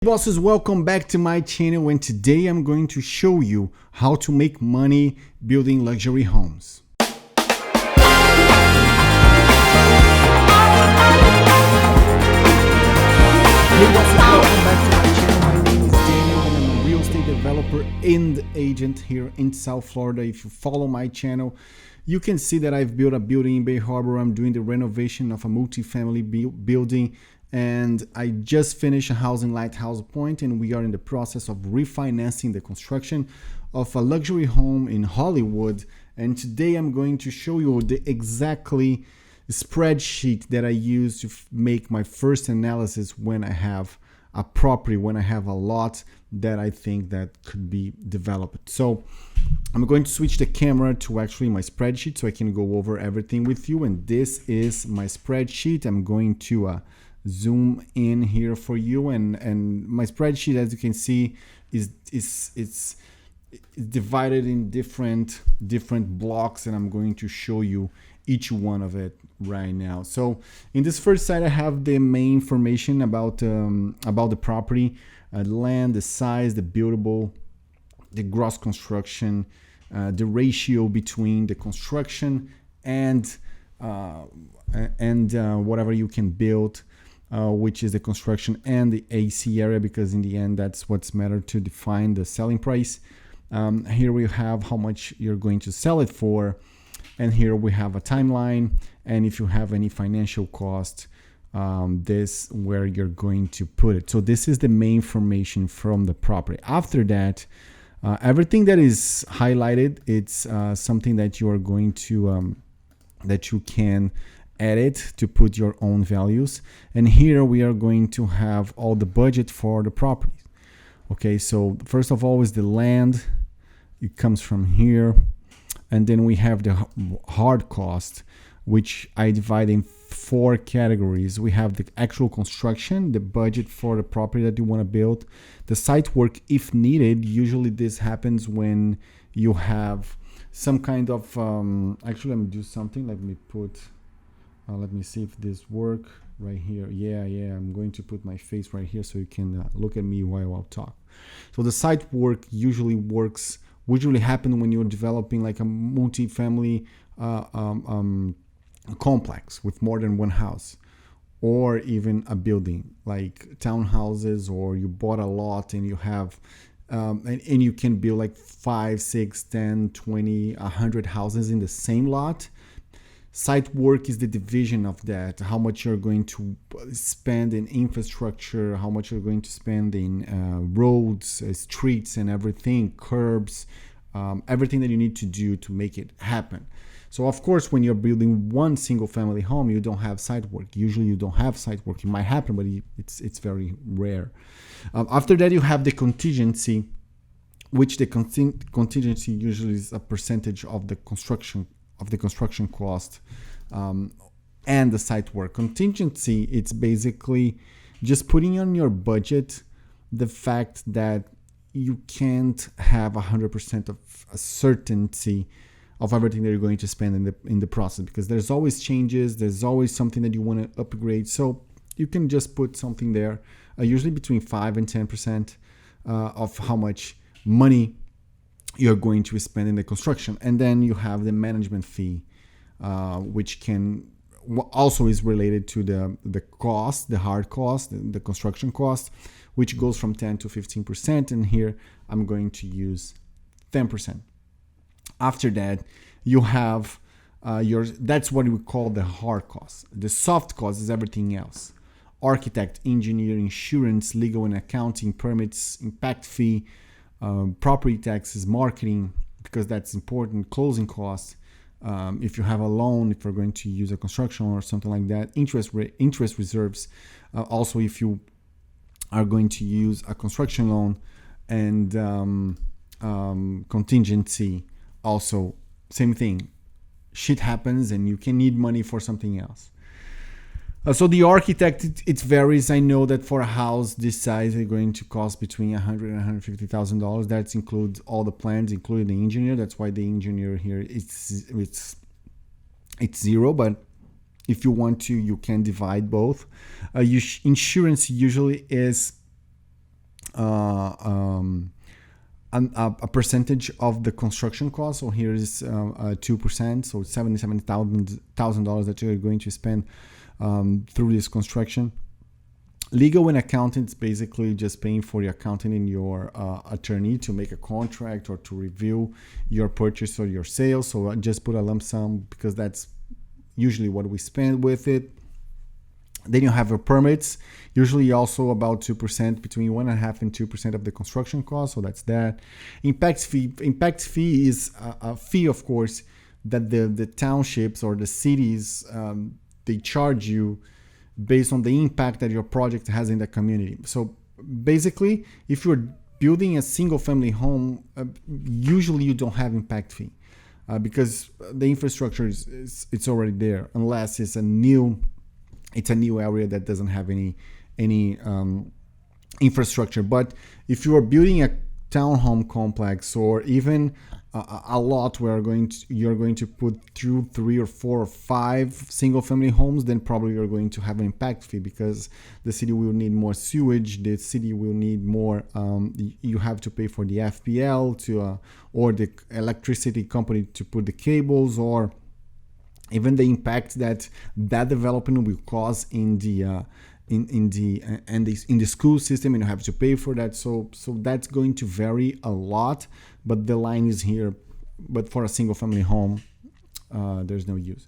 Bosses, welcome back to my channel, and today I'm going to show you how to make money building luxury homes. Hey bosses, welcome back to my channel. My name is Daniel and I'm a real estate developer and agent here in South Florida. If you follow my channel, you can see that I've built a building in Bay Harbor. I'm doing the renovation of a multifamily building. And I just finished a house in Lighthouse Point, and we are in the process of refinancing the construction of a luxury home in Hollywood. And today I'm going to show you the exactly spreadsheet that I use to make my first analysis when I have a property, when I have a lot that I think that could be developed. So I'm going to switch the camera to actually my spreadsheet so I can go over everything with you. And this is my spreadsheet. I'm going to zoom in here for you, and my spreadsheet, as you can see, it's divided in different blocks, and I'm going to show you each one of it right now. So in this first side, I have the main information about the property, the land, the size, the buildable, the gross construction, the ratio between the construction and whatever you can build, which is the construction and the AC area, because in the end, that's what's matter to define the selling price. Here we have how much you're going to sell it for. And here we have a timeline. And if you have any financial cost, this where you're going to put it. So this is the main information from the property. After that, everything that is highlighted, it's something that you are going to, that you can edit to put your own values. And here we are going to have all the budget for the property. Okay, so first of all is the land. It comes from here. And then we have the hard cost, which I divide in 4 categories. We have the actual construction, the budget for the property that you want to build, the site work if needed. Usually this happens when you have some kind of, actually let me do something. Let me put, let me see if this work right here. Yeah, I'm going to put my face right here so you can look at me while I'll talk. So the site work usually happen when you're developing like a multi-family complex with more than one house, or even a building like townhouses, or you bought a lot and you have and you can build like 5, 6, 10, 20, 100 houses in the same lot. Site work is the division of that, how much you're going to spend in infrastructure, how much you're going to spend in roads, streets and everything, curbs, everything that you need to do to make it happen. So of course, when you're building one single family home, you don't have site work. Usually you don't have site work. It might happen, but it's very rare. After that, you have the contingency, which the contingency usually is a percentage of the construction cost and the site work. Contingency, it's basically just putting on your budget the fact that you can't have 100% of a certainty of everything that you're going to spend in the process, because there's always changes, there's always something that you want to upgrade. So you can just put something there, usually between 5 and 10% of how much money you're going to spend in the construction. And then you have the management fee, which can also is related to the cost, the hard cost, the construction cost, which goes from 10 to 15%. And here I'm going to use 10%. After that, you have that's what we call the hard cost. The soft cost is everything else: architect, engineer, insurance, legal and accounting, permits, impact fee, property taxes, marketing, because that's important, closing costs, if you have a loan, if you're going to use a construction loan or something like that, interest reserves, also if you are going to use a construction loan, and contingency, also same thing. Shit happens and you can need money for something else. So the architect, it varies. I know that for a house this size, it's going to cost between $100,000 and $150,000. That includes all the plans, including the engineer. That's why the engineer here it's zero. But if you want to, you can divide both. Insurance usually is a percentage of the construction cost. So here is 2%, so $77,000 that you're going to spend through this construction. Legal and accounting is basically just paying for your accountant and your attorney to make a contract or to review your purchase or your sale. So I just put a lump sum because that's usually what we spend with it. Then you have your permits, usually also about 2%, between 1.5% and 2% of the construction cost. So that's that. Impact fee is a fee, of course, that the townships or the cities, they charge you based on the impact that your project has in the community. So basically, if you're building a single family home, usually you don't have impact fee because the infrastructure it's already there, unless it's a new area that doesn't have any infrastructure. But if you are building a townhome complex or even a lot where you're going to put 2, 3, or 4 or 5 single family homes, then probably you're going to have an impact fee because the city will need more sewage, the city will need more, you have to pay for the FPL or the electricity company to put the cables, or even the impact that development will cause in the school system, and you have to pay for that. So that's going to vary a lot, but the line is here. But for a single family home, there's no use.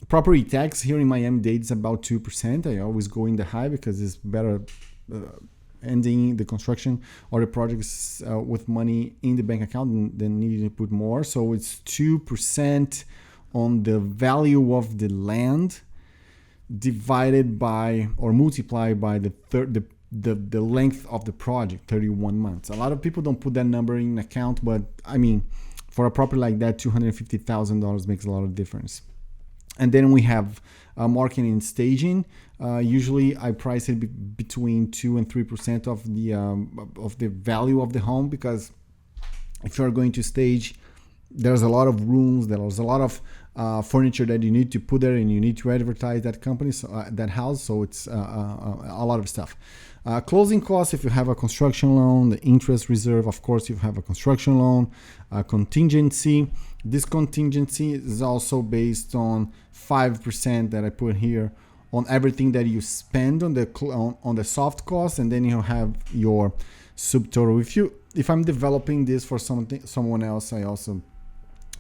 Property tax here in Miami-Dade is about 2%. I always go in the high because it's better ending the construction or the projects with money in the bank account than needing to put more. So it's 2% on the value of the land divided by or multiplied by the length of the project, 31 months. A lot of people don't put that number in account, but I mean, for a property like that, $250,000 makes a lot of difference. And then we have marketing and staging. Usually I price it between 2 and 3% of the value of the home, because if you're going to stage, there's a lot of rooms, there's a lot of furniture that you need to put there, and you need to advertise that company, that house. So it's a lot of stuff. Closing costs, if you have a construction loan, the interest reserve, of course, if you have a construction loan, contingency. This contingency is also based on 5% that I put here on everything that you spend on the soft costs, and then you have your subtotal. If I'm developing this for someone else, I also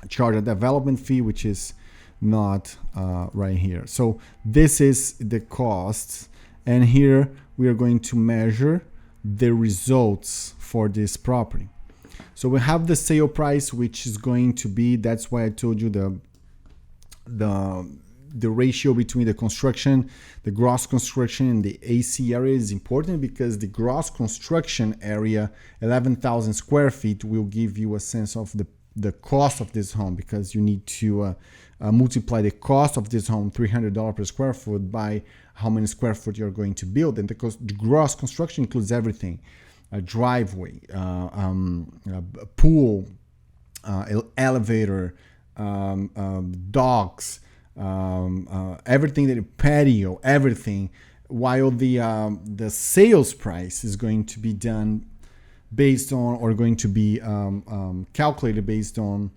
charge a development fee, which is not right here. So this is the costs, and here we are going to measure the results for this property. So we have the sale price, which is going to be, that's why I told you the ratio between the construction, the gross construction, and the AC area is important, because the gross construction area, 11,000 square feet, will give you a sense of the cost of this home, because you need to multiply the cost of this home, $300 per square foot, by how many square foot you're going to build. And the gross construction includes everything: a driveway, a pool, elevator, docks, everything, patio, everything. While the sales price is going to be done based on, or going to be calculated based on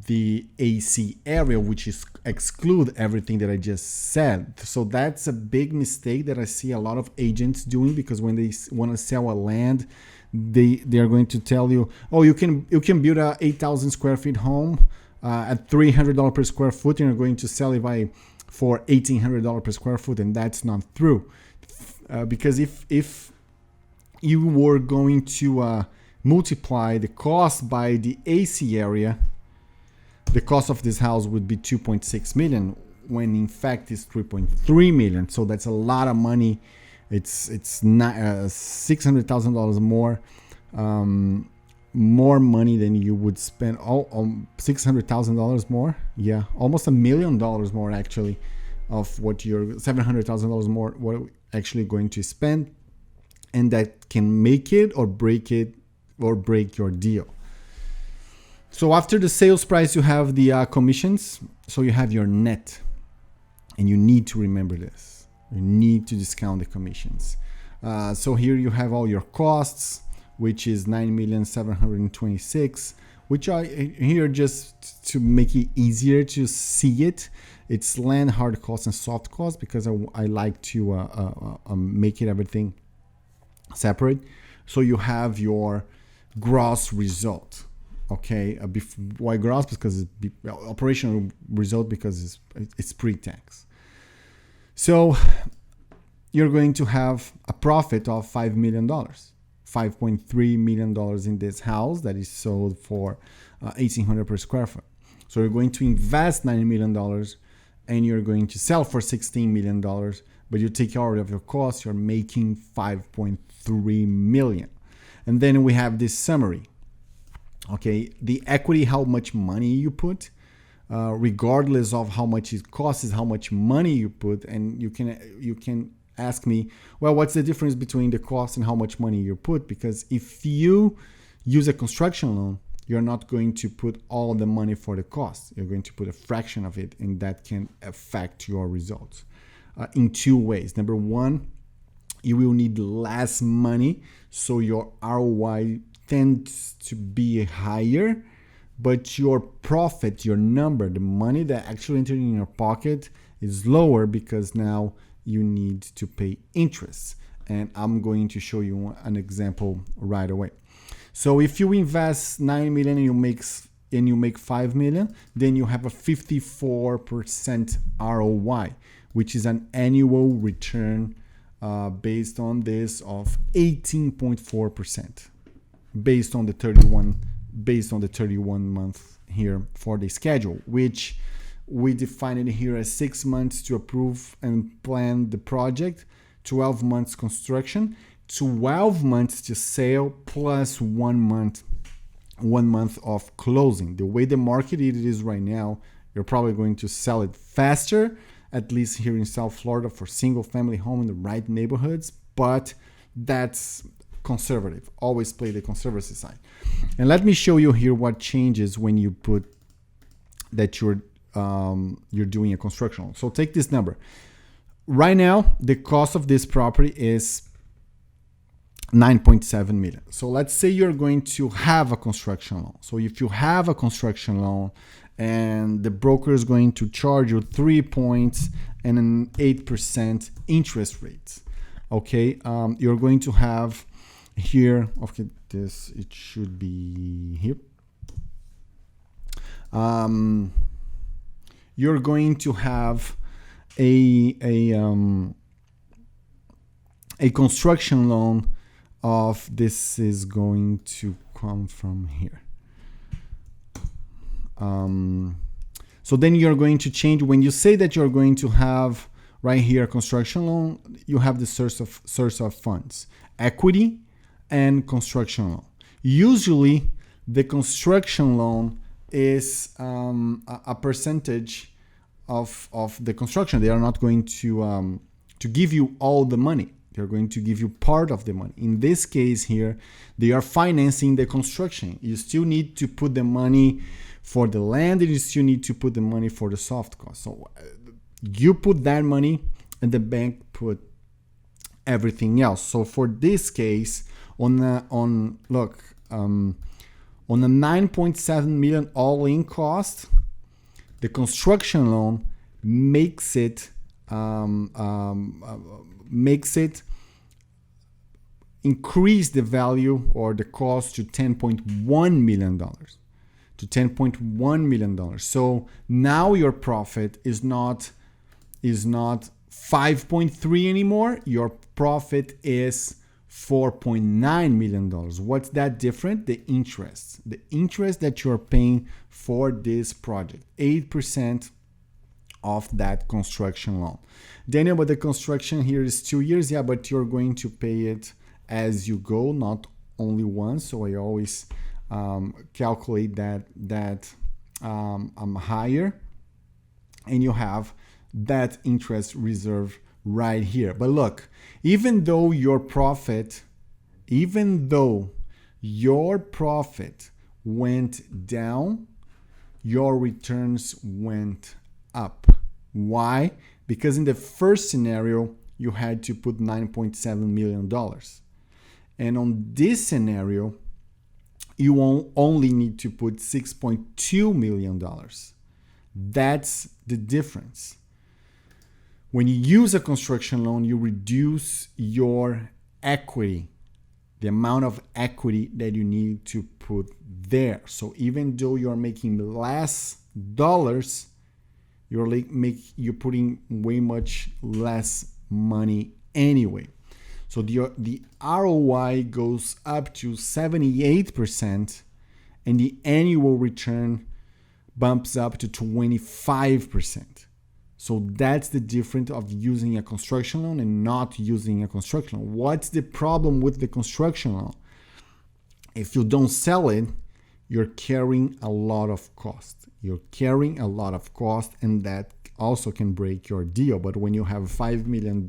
the AC area, which is exclude everything that I just said. So that's a big mistake that I see a lot of agents doing, because when they want to sell a land, they are going to tell you, oh, you can build a 8,000 square feet home at $300 per square foot, and you're going to sell it for $1,800 per square foot, and that's not true. Because if you were going to multiply the cost by the AC area, the cost of this house would be $2.6 million, when in fact it's $3.3 million. So that's a lot of money. It's not $600,000 more money than you would spend. $600,000 more, yeah, almost $1 million more actually, of what you're $700,000 more what you're actually going to spend, and that can make it or break your deal. So after the sales price, you have the commissions. So you have your net, and you need to remember this. You need to discount the commissions. So here you have all your costs, which is 9,726,000, which are here just to make it easier to see it. It's land, hard costs, and soft costs, because I like to make it everything separate. So you have your gross result. Okay, why gross? Because it's operational result, because it's pre-tax. So you're going to have a profit of $5 million, $5.3 million in this house that is sold for $1,800 per square foot. So you're going to invest $9 million and you're going to sell for $16 million, but you take care of your costs, you're making $5.3 million. And then we have this summary. Okay, the equity, how much money you put, regardless of how much it costs, is how much money you put. And you can ask me, well, what's the difference between the cost and how much money you put? Because if you use a construction loan, you're not going to put all the money for the cost. You're going to put a fraction of it, and that can affect your results in two ways. Number one, you will need less money, so your ROI tends to be higher, but your profit, your number, the money that actually entered in your pocket is lower, because now you need to pay interest. And I'm going to show you an example right away. So if you invest 9 million and you make 5 million, then you have a 54% ROI, which is an annual return based on this of 18.4%. based on the 31 month here for the schedule, which we define it here as 6 months to approve and plan the project, 12 months construction, 12 months to sale, plus 1 month of closing. The way the market it is right now, you're probably going to sell it faster, at least here in South Florida, for single family home in the right neighborhoods, but that's conservative. Always play the conservative side. And let me show you here what changes when you put that you're doing a construction loan. So take this number. Right now, the cost of this property is 9.7 million. So let's say you're going to have a construction loan. So if you have a construction loan and the broker is going to charge you 3 points and an 8% interest rate, okay, you're going to have here, okay, it should be here. You're going to have a construction loan of, this is going to come from here. So then you're going to change, when you say that you're going to have right here a construction loan, you have the source of funds, equity and construction loan. Usually the construction loan is a percentage of the construction. They are not going to give you all the money. They're going to give you part of the money. In this case here, they are financing the construction. You still need to put the money for the land, and you still need to put the money for the soft cost. So you put that money and the bank put everything else. So for this case, on a 9.7 million all-in cost, the construction loan makes it increase the value or the cost to $10.1 million. So now your profit is not 5.3 anymore. Your profit is $4.9 million. What's that different? The interest that you're paying for this project, 8% of that construction loan. Daniel, but the construction here is 2 years. Yeah, but you're going to pay it as you go, not only once. So I always calculate that higher, and you have that interest reserve right here. But look, even though your profit went down, your returns went up. Why? Because in the first scenario, you had to put $9.7 million. And on this scenario, you only need to put $6.2 million. That's the difference. When you use a construction loan, you reduce your equity, the amount of equity that you need to put there. So even though you're making less dollars, you're putting way much less money anyway. So the ROI goes up to 78%, and the annual return bumps up to 25%. So that's the difference of using a construction loan and not using a construction loan. What's the problem with the construction loan? If you don't sell it, you're carrying a lot of cost. And that also can break your deal. But when you have $5 million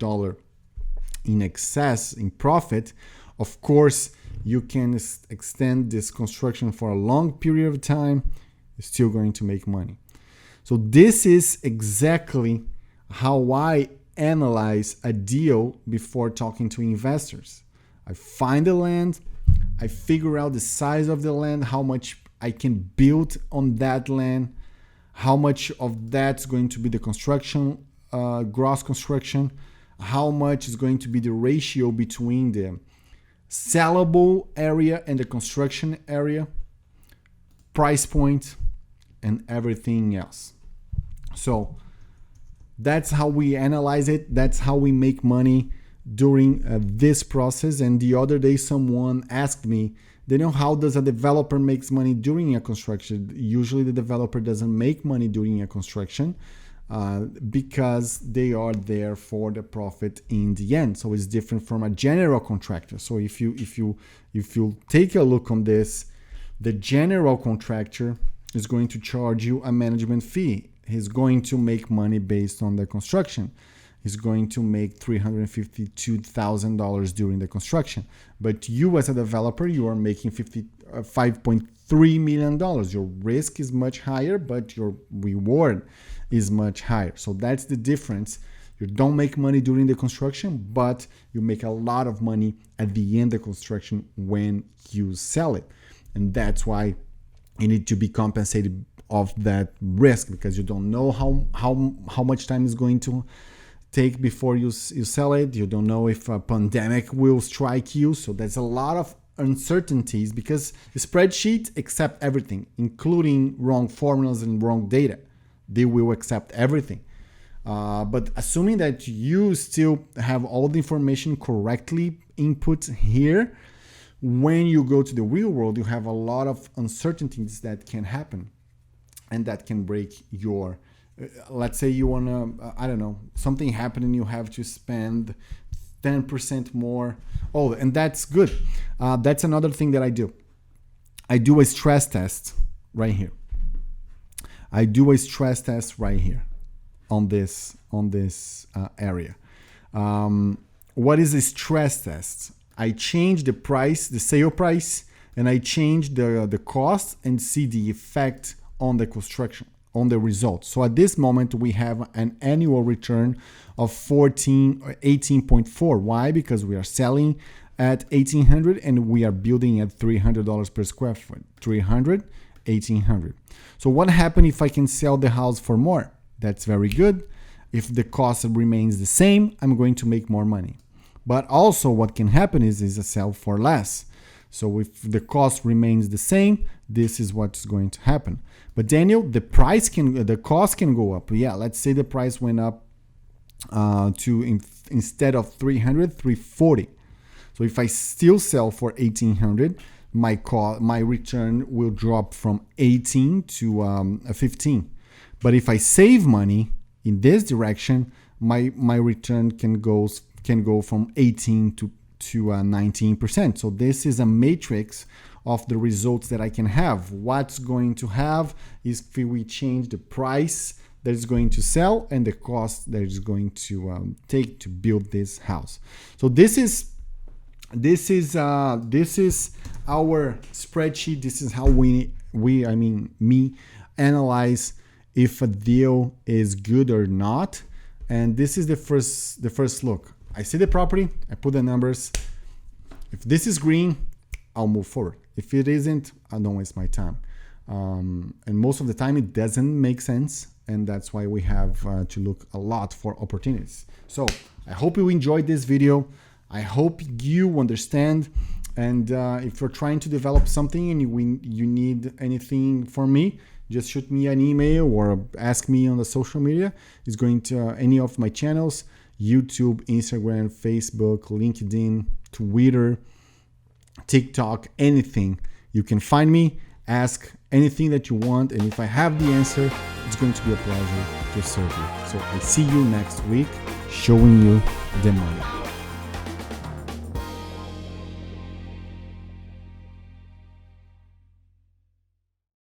in excess in profit, of course, you can extend this construction for a long period of time. You're still going to make money. So this is exactly how I analyze a deal before talking to investors. I find the land, I figure out the size of the land, how much I can build on that land, how much of that's going to be the construction, gross construction, how much is going to be the ratio between the sellable area and the construction area, price point, and everything else. So that's how we analyze it. That's how we make money during this process. And the other day, someone asked me, how does a developer makes money during a construction? Usually the developer doesn't make money during a construction because they are there for the profit in the end. So it's different from a general contractor. So if you take a look on this, the general contractor is going to charge you a management fee. He's going to make money based on the construction. He's going to make $352,000 during the construction. But you as a developer, you are making $5.3 million. Your risk is much higher, but your reward is much higher. So that's the difference. You don't make money during the construction, but you make a lot of money at the end of construction when you sell it. And that's why you need to be compensated of that risk, because you don't know how much time is going to take before you sell it. You don't know if a pandemic will strike you. So there's a lot of uncertainties, because the spreadsheet accept everything, including wrong formulas and wrong data. They will accept everything. But assuming that you still have all the information correctly input here, when you go to the real world, you have a lot of uncertainties that can happen, and that can break your, let's say you want to, something happened and you have to spend 10% more. Oh, and that's good. That's another thing that I do. I do a stress test right here. On this area. What is a stress test? I change the price, the sale price, and I change the cost and see the effect on the construction, on the results. So at this moment, we have an annual return of 18.4. Why? Because we are selling at $1,800 and we are building at $300 per square foot. 300, 1,800. So what happens if I can sell the house for more? That's very good. If the cost remains the same, I'm going to make more money. But also what can happen is I sell for less. So if the cost remains the same, this is what's going to happen. But Daniel, the cost can go up. Yeah, let's say the price went up to instead of 300, 340. So if I still sell for 1,800, my return will drop from 18 to 15. But if I save money in this direction, my return can go from 18 to 19%. So this is a matrix of the results that I can have. What's going to have is if we change the price that is going to sell and the cost that is going to take to build this house. So this is our spreadsheet. This is how me analyze if a deal is good or not. And this is the first look. I see the property, I put the numbers. If this is green, I'll move forward. If it isn't, I don't waste my time. And most of the time it doesn't make sense. And that's why we have to look a lot for opportunities. So I hope you enjoyed this video. I hope you understand. And if you're trying to develop something and you need anything from me, just shoot me an email or ask me on the social media. It's going to any of my channels, YouTube, Instagram, Facebook, LinkedIn, Twitter, TikTok, anything. You can find me, ask anything that you want. And if I have the answer, it's going to be a pleasure to serve you. So I see you next week, showing you the money.